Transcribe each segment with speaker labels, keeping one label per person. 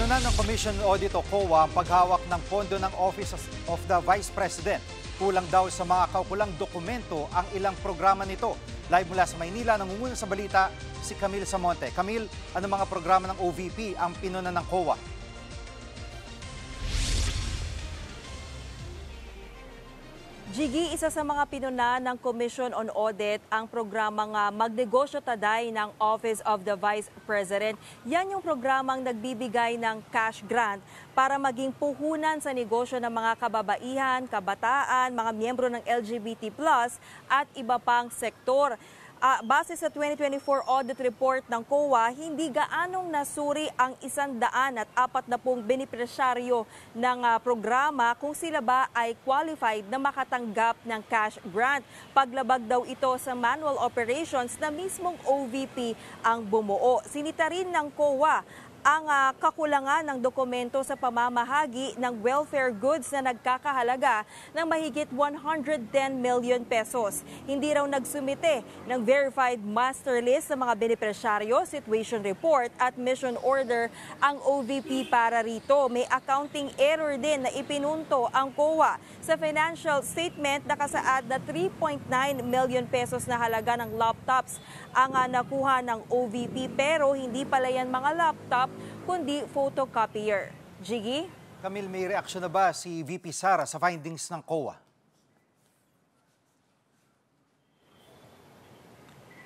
Speaker 1: Pinunan ng Commission on Audit o COA ang paghawak ng pondo ng Office of the Vice President. Kulang daw sa mga kaukulang dokumento ang ilang programa nito. Live mula sa Maynila, nangunguna sa balita si Camille Samonte. Camille, ano mga programa ng OVP ang pinunan ng COA?
Speaker 2: Jiggy, isa sa mga pinunan ng Commission on Audit ang programang Magnegosyo Taday ng Office of the Vice President. Yan yung programang nagbibigay ng cash grant para maging puhunan sa negosyo ng mga kababaihan, kabataan, mga miyembro ng LGBT+ at iba pang sektor. Base sa 2024 audit report ng COA, hindi gaanong nasuri ang 140 benepisyaryo ng programa kung sila ba ay qualified na makatanggap ng cash grant. Paglabag daw ito sa manual operations na mismong OVP ang bumuo. Sinita rin ng COA ang kakulangan ng dokumento sa pamamahagi ng welfare goods na nagkakahalaga ng mahigit 110 million pesos. Hindi raw nagsumite ng verified master list sa mga benepisyaryo, situation report at mission order ang OVP para rito. May accounting error din na ipinunto ang COA. Sa financial statement, nakasaad na 3.9 million pesos na halaga ng laptops ang nakuha ng OVP, pero hindi pala yan mga laptop kundi photocopier. Jiggy?
Speaker 1: Camille, may reaksyon na ba si VP Sara sa findings ng COA?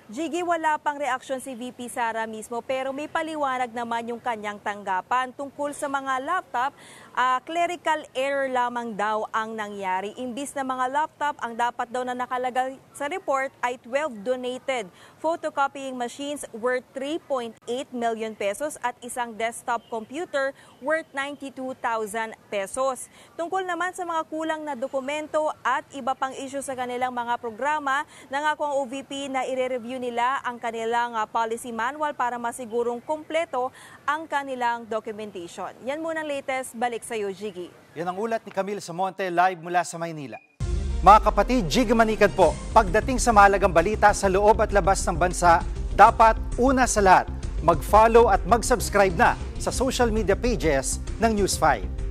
Speaker 2: Jiggy, wala pang reaksyon si VP Sara mismo, pero may paliwanag naman yung kanyang tanggapan tungkol sa mga laptop. Clerical error lamang daw ang nangyari. Imbis na mga laptop, ang dapat daw na nakalagay sa report ay 12 donated photocopying machines worth 3.8 million pesos at isang desktop computer worth 92,000 pesos. Tungkol naman sa mga kulang na dokumento at iba pang issue sa kanilang mga programa, nangako ang OVP na ire-review nila ang kanilang policy manual para masigurong kumpleto ang kanilang documentation. Yan muna ang latest. Balik sa iyo, Jiggy.
Speaker 1: Yan ang ulat ni Camille Samonte live mula sa Maynila. Mga kapatid, Jiggy Manikad po. Pagdating sa mahalagang balita sa loob at labas ng bansa, dapat una sa lahat, mag-follow at mag-subscribe na sa social media pages ng News 5.